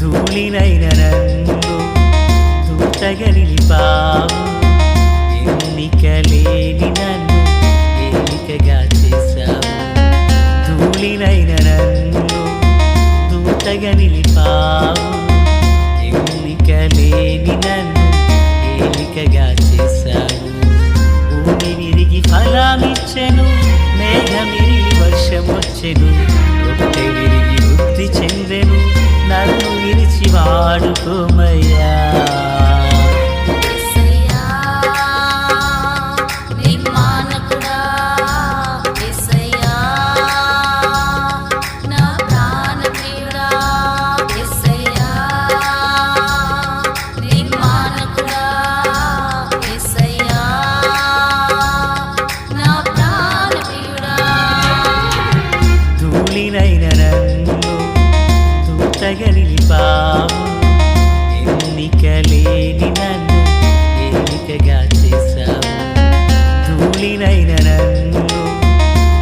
ధూళినైన నన్ను దూతగా నిలిపావు. ఎన్నికలేని నన్ను ఏలికగా చేశావు. ధూళినైన నన్ను దూతగా నిలిపావు. ఎన్నికలేని నన్ను ఏలికగా చేశావు. భూమి విరిగి ఫలమిచ్చెను, మేఘమిరిగి వర్షమొచ్చెను. రొట్టె విరిగి వృద్ధి చెందెను, నన్ను విరిచి వాడుకోమయ్యా. ధూళినైన నన్ను దూతగా నిలిపావు. ఎన్నికలేని నన్ను ఏలికగా చేశావు. ధూళినైన నన్ను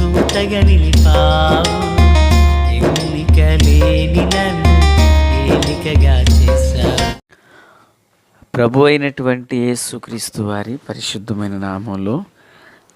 దూతగా నిలిపావు. ఎన్నికలేని నన్ను ఏలికగా చేశావు. ప్రభు అయినటువంటి యేసుక్రీస్తు వారి పరిశుద్ధమైన నామంలో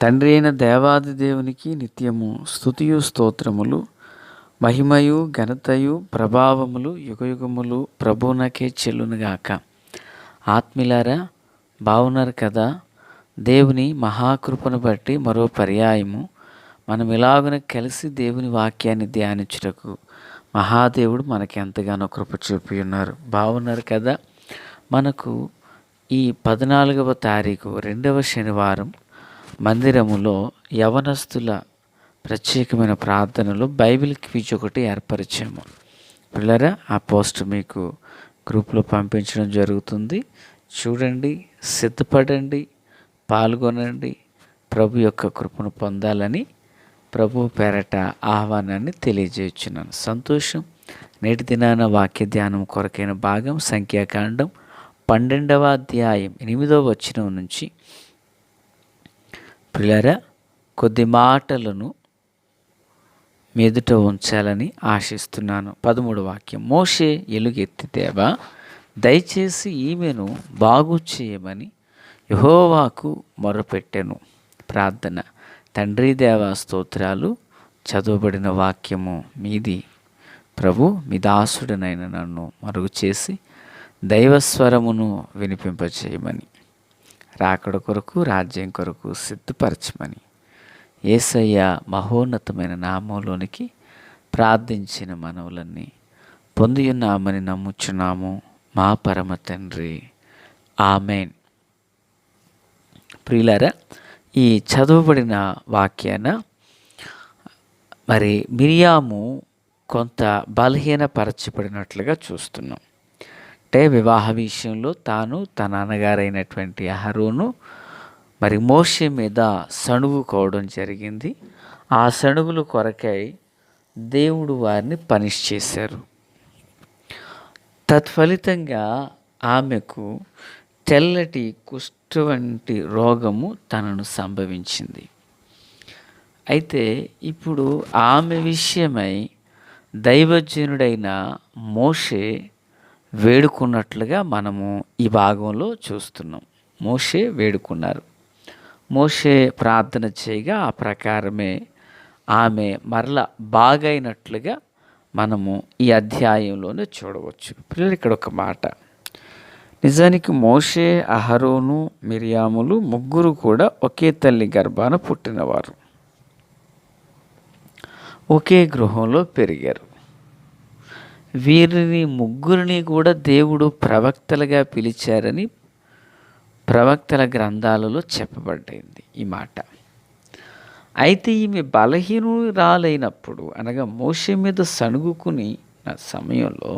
తండ్రి అయిన దేవాది దేవునికి నిత్యము స్తుతియు స్తోత్రములు, మహిమయు ఘనతయు ప్రభావములు యుగయుగములు ప్రభువునకే చెల్లునుగాక. ఆత్మీయులారా, బావున్నారు కదా? దేవుని మహాకృపను బట్టి మరో పర్యాయము మనం ఇలాగున కలిసి దేవుని వాక్యాన్ని ధ్యానించుటకు మహాదేవుడు మనకి ఎంతగానో కృప చూపి ఉన్నారు. బాగున్నారు కదా? మనకు ఈ 14వ తారీఖు 2వ శనివారం మందిరములో యవనస్తుల ప్రత్యేకమైన ప్రార్థనలో బైబిల్ క్విజ్ ఒకటి ఏర్పరిచాము. పిల్లరా, ఆ పోస్ట్ మీకు గ్రూప్లో పంపించడం జరుగుతుంది. చూడండి, సిద్ధపడండి, పాల్గొనండి. ప్రభు యొక్క కృపను పొందాలని ప్రభు పేరట ఆహ్వానాన్ని తెలియజేయుచున్నాను. సంతోషం. నేటి దినాన వాక్య ధ్యానం కొరకైన భాగం సంఖ్యాకాండం 12వ అధ్యాయం 8వ వచనం నుంచి పిల్లరా కొద్ది మాటలను మీదుట ఉంచాలని ఆశిస్తున్నాను. 13వ వాక్యం. మోషే ఎలుగెత్తి దేవా, దయచేసి ఈమెను బాగు చేయమని యెహోవాకు మొరపెట్టెను. ప్రార్థన. తండ్రి దేవా స్తోత్రాలు. చదవబడిన వాక్యము మీది ప్రభు. మీ దాసుడనైన నన్ను మరుగు చేసి దైవస్వరమును వినిపింపచేయమని, రాకడ కొరకు రాజ్యం కొరకు సిద్ధపరచమని యేసయ్య మహోన్నతమైన నామంలోనికి ప్రార్థించిన మనవులన్నీ పొందియున్నామని నమ్ముచున్నాము మా పరమ తండ్రి. ఆమెన్. ప్రియులారా, ఈ చదవబడిన వాక్యాన మరి మిరియాము కొంత బలహీనపరచబడినట్లుగా చూస్తున్నాం. అంటే వివాహ విషయంలో తాను తన నాన్నగారైనటువంటి అహరోను మరి మోషే మీద సణుగుకోవడం జరిగింది. ఆ సణుగులు కొరకై దేవుడు వారిని పనిష్ చేశారు. తత్ఫలితంగా ఆమెకు తెల్లటి కుష్ఠ వంటి రోగము తనను సంభవించింది. అయితే ఇప్పుడు ఆమె విషయమై దైవజనుడైన మోషే వేడుకున్నట్లుగా మనము ఈ భాగంలో చూస్తున్నాం. మోషే వేడుకున్నారు. మోషే ప్రార్థన చేయగా ఆ ప్రకారమే ఆమె మరల బాగైనట్లుగా మనము ఈ అధ్యాయంలోనే చూడవచ్చు. పిల్లలు, ఇక్కడ ఒక మాట. నిజానికి మోషే, అహరోను, మిరియాములు ముగ్గురు కూడా ఒకే తల్లి గర్భాన పుట్టినవారు. ఒకే గృహంలో పెరిగారు. వీరిని ముగ్గురిని కూడా దేవుడు ప్రవక్తలుగా పిలిచారని ప్రవక్తల గ్రంథాలలో చెప్పబడింది ఈ మాట. అయితే ఈమె బలహీనురాలైనప్పుడు, అనగా మోషే మీద సణుగుకుని సమయంలో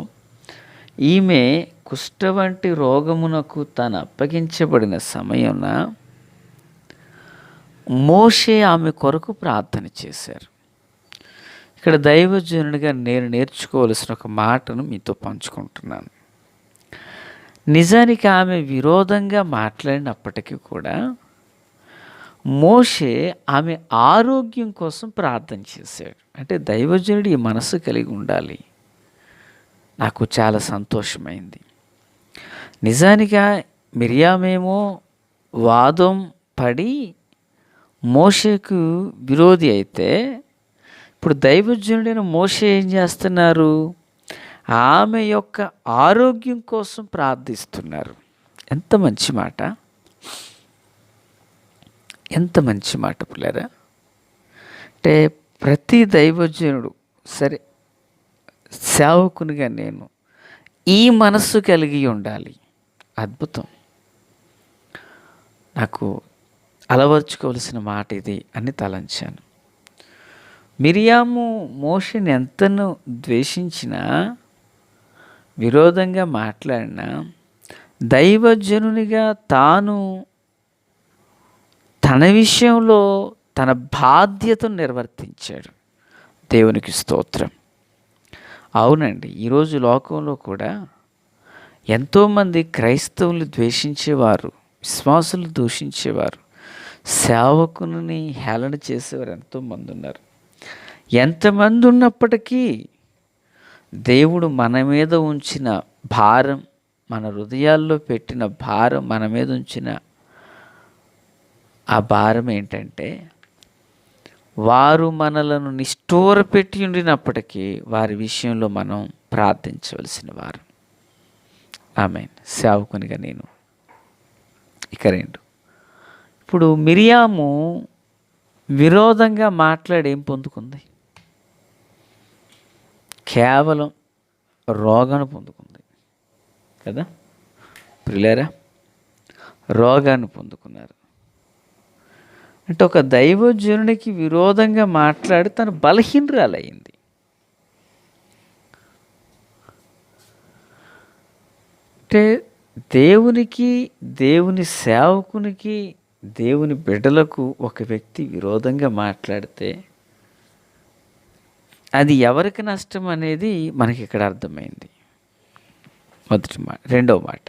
ఈమె కుష్ఠ వంటి రోగమునకు తాను అప్పగించబడిన సమయమున మోషే ఆమె కొరకు ప్రార్థన చేశారు. ఇక్కడ దైవజనుడిగా నేను నేర్చుకోవలసిన ఒక మాటను మీతో పంచుకుంటున్నాను. నిజానికి ఆమె విరోధంగా మాట్లాడినప్పటికీ కూడా మోషే ఆమె ఆరోగ్యం కోసం ప్రార్థన చేశాడు. అంటే దైవజనుడు ఈ మనసు కలిగి ఉండాలి. నాకు చాలా సంతోషమైంది. నిజానిగా మిరియామేమో వాదం పడి మోషేకు విరోధి అయితే, ఇప్పుడు దైవజనుడైన మోషే ఏం చేస్తున్నారు? ఆమె యొక్క ఆరోగ్యం కోసం ప్రార్థిస్తున్నారు. ఎంత మంచి మాట, ఎంత మంచి మాట పిల్లరా. అంటే ప్రతి దైవజనుడు సరే, సేవకునిగా నేను ఈ మనస్సు కలిగి ఉండాలి. అద్భుతం. నాకు అలవర్చుకోవలసిన మాట ఇది అని తలంచాను. మిరియాము మోషేని ఎంతను ద్వేషించినా, విరోధంగా మాట్లాడినా, దైవజనునిగా తాను తన విషయంలో తన బాధ్యతను నిర్వర్తించాడు. దేవునికి స్తోత్రం. అవునండి, ఈరోజు లోకంలో కూడా ఎంతోమంది క్రైస్తవులు ద్వేషించేవారు, విశ్వాసులు దూషించేవారు, సేవకుని హేళన చేసేవారు ఎంతోమంది ఉన్నారు. ఎంతమంది ఉన్నప్పటికీ దేవుడు మన మీద ఉంచిన భారం, మన హృదయాల్లో పెట్టిన భారం, మన మీద ఉంచిన ఆ భారం ఏంటంటే, వారు మనలను నిష్ఠూరపెట్టి ఉండినప్పటికీ వారి విషయంలో మనం ప్రార్థించవలసిన వారు. ఆమేన్. సేవకునిగా నేను. ఇక 2, ఇప్పుడు మిరియాము విరోధంగా మాట్లాడి ఏం పొందుకుంది? కేవలం రోగాన్ని పొందుకుంది కదా ప్రియులారా. రోగాన్ని పొందుకున్నారు. అంటే ఒక దైవజనునికి విరోధంగా మాట్లాడి తను బలహీనరాలయ్యింది. అంటే దేవునికి, దేవుని సేవకునికి, దేవుని బిడ్డలకు ఒక వ్యక్తి విరోధంగా మాట్లాడితే అది ఎవరికి నష్టం అనేది మనకి ఇక్కడ అర్థమైంది. మొదటి మాట. రెండవ మాట,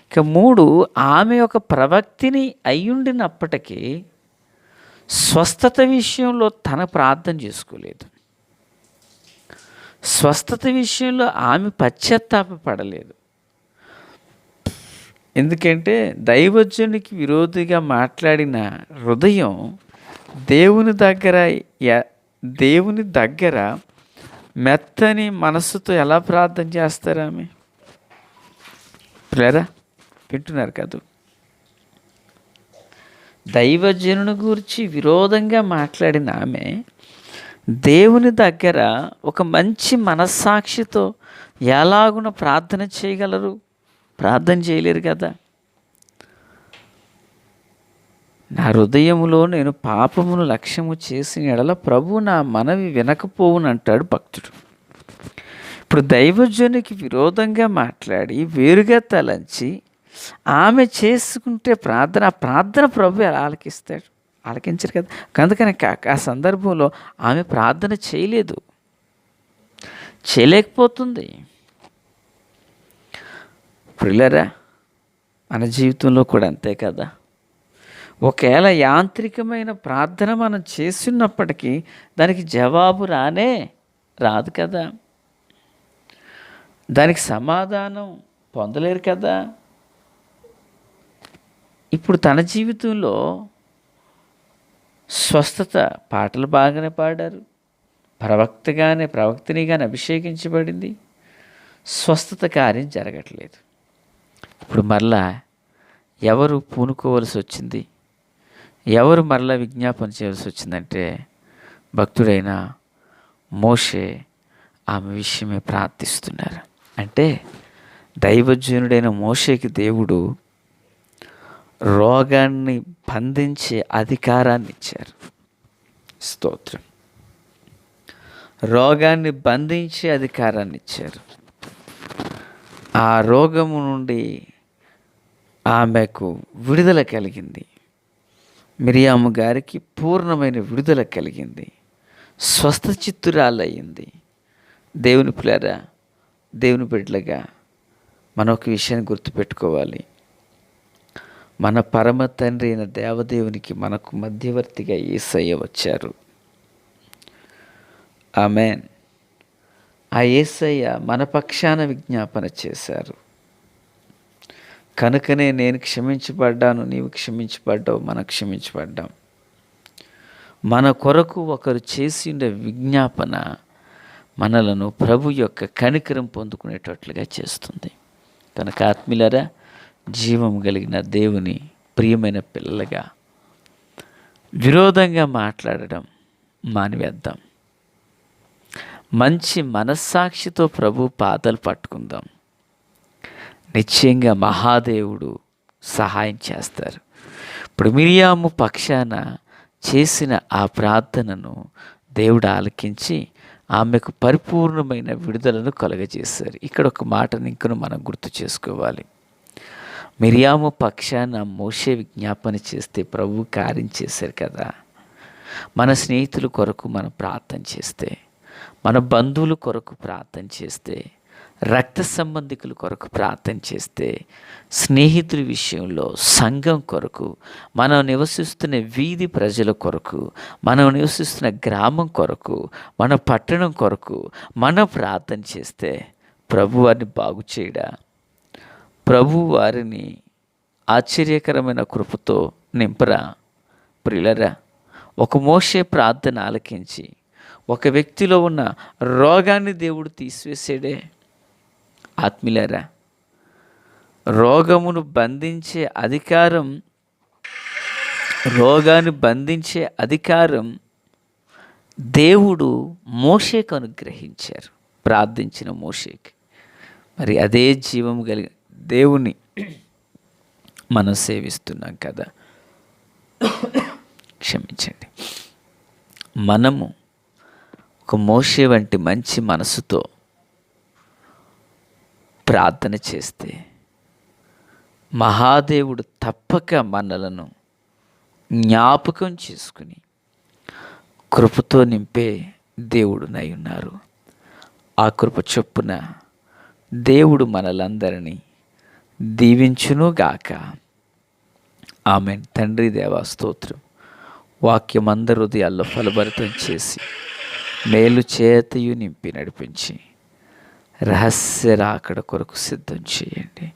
ఇక 3, ఆమె ఒక ప్రవక్తిని అయ్యుండినప్పటికీ స్వస్థత విషయంలో తన ప్రార్థన చేసుకోలేదు. స్వస్థత విషయంలో ఆమె పశ్చాత్తాపపడలేదు. ఎందుకంటే దైవజనునికి విరోధిగా మాట్లాడిన హృదయం దేవుని దగ్గర మెత్తని మనస్సుతో ఎలా ప్రార్థన చేస్తారు ఆమె? పిల్లరా వింటున్నారు కదా? దైవజనుని గురించి విరోధంగా మాట్లాడిన ఆమె దేవుని దగ్గర ఒక మంచి మనస్సాక్షితో ఎలాగున ప్రార్థన చేయగలరు? ప్రార్థన చేయలేరు కదా. నా హృదయములో నేను పాపమును లక్ష్యము చేసిన ఎడల ప్రభు నా మనవి వినకపోవును అంటాడు భక్తుడు. ఇప్పుడు దైవజనునికి విరోధంగా మాట్లాడి వేరుగా తలంచి ఆమె చేసుకుంటే ప్రార్థన, ఆ ప్రార్థన ప్రభు ఎలా ఆలకిస్తాడు? ఆలకించరు కదా. అందుకని ఆ సందర్భంలో ఆమె ప్రార్థన చేయలేదు, చేయలేకపోతుంది. ప్రియులారా, మన జీవితంలో కూడా అంతే కదా. ఒకవేళ యాంత్రికమైన ప్రార్థన మనం చేస్తున్నప్పటికీ దానికి జవాబు రాదు కదా, దానికి సమాధానం పొందలేరు కదా. ఇప్పుడు తన జీవితంలో స్వస్థత, పాటలు బాగానే పాడారు, ప్రవక్తినిగానే అభిషేకించబడింది, స్వస్థత కార్యం జరగట్లేదు. ఇప్పుడు మరలా ఎవరు పూనుకోవలసి వచ్చింది? ఎవరు మరలా విజ్ఞాపన చేయవలసి వచ్చిందంటే భక్తుడైన మోషే ఆమె విషయమే ప్రార్థిస్తున్నారు. అంటే దైవజనుడైన మోషేకి దేవుడు రోగాన్ని బంధించే అధికారాన్ని ఇచ్చారు. స్తోత్రం. రోగాన్ని బంధించే అధికారాన్ని ఇచ్చారు. ఆ రోగము నుండి ఆమెకు విడుదల కలిగింది. మిరియాము గారికి పూర్ణమైన విడుదల కలిగింది. స్వస్థ చిత్తురాలయ్యింది. దేవుని పిల్లరా, దేవుని బిడ్డలుగా మనం ఒక విషయాన్ని గుర్తుపెట్టుకోవాలి. మన పరమ తండ్రి అయిన దేవదేవునికి మనకు మధ్యవర్తిగా యేసయ్య వచ్చారు. ఆమేన్. ఆ యేసయ్య మన పక్షాన విజ్ఞాపన చేశారు. కనుకనే నేను క్షమించబడ్డాను, నీవు క్షమించబడ్డావు, మనం క్షమించబడ్డాం. మన కొరకు ఒకరు చేసిండే విజ్ఞాపన మనలను ప్రభు యొక్క కనికరం పొందుకునేటట్లుగా చేస్తుంది. కనుక ఆత్మీయులారా, జీవం కలిగిన దేవుని ప్రియమైన పిల్లలుగా విరోధంగా మాట్లాడడం మానివేద్దాం. మంచి మనస్సాక్షితో ప్రభు పాదాలు పట్టుకుందాం. నిశ్చయంగా మహాదేవుడు సహాయం చేస్తారు. ఇప్పుడు మిరియాము పక్షాన చేసిన ఆ ప్రార్థనను దేవుడు ఆలకించి ఆమెకు పరిపూర్ణమైన విడుదలను కలుగజేశారు. ఇక్కడ ఒక మాటను ఇంకను మనం గుర్తు చేసుకోవాలి. మిరియాము పక్షాన మోషే విజ్ఞాపన చేస్తే ప్రభు కార్యం చేశారు కదా. మన స్నేహితుల కొరకు మనం ప్రార్థన చేస్తే, మన బంధువుల కొరకు ప్రార్థన చేస్తే, రక్త సంబంధికుల కొరకు ప్రార్థన చేస్తే, స్నేహితుల విషయంలో, సంఘం కొరకు, మనం నివసిస్తున్న వీధి ప్రజల కొరకు, మనం నివసిస్తున్న గ్రామం కొరకు, మన పట్టణం కొరకు మనం ప్రార్థన చేస్తే ప్రభు వారిని బాగు చేయడా, ప్రభు వారిని ఆశ్చర్యకరమైన కృపతో నింపరా. ప్రియులరా, ఒక మోషే ప్రార్థన ఆలకించి ఒక వ్యక్తిలో ఉన్న రోగాన్ని దేవుడు తీసివేసాడే. ఆత్మీయులారా, రోగాన్ని బంధించే అధికారం దేవుడు మోషేకు అనుగ్రహించారు, ప్రార్థించిన మోషేకి. మరి అదే జీవం కలిగిన దేవుని మనం సేవిస్తున్నాం కదా. క్షమించండి. మనము ఒక మోషే వంటి మంచి మనసుతో ప్రార్థన చేస్తే మహాదేవుడు తప్పక మనలను జ్ఞాపకం చేసుకుని కృపతో నింపే దేవుడునై ఉన్నారు. ఆ కృప చొప్పున దేవుడు మనలందరినీ దీవించునుగాక. ఆమేన్. తండ్రి దేవా, స్తోత్రం. వాక్యం అందరి హృదయాల్లో ఫలభరితం చేసి మేలు చేతయు నింపి నడిపించి రహస్య రాకడ కొరకు సిద్ధం చేయండి.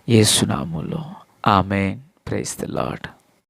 యేసు నామములో ఆమేన్. Praise the lord.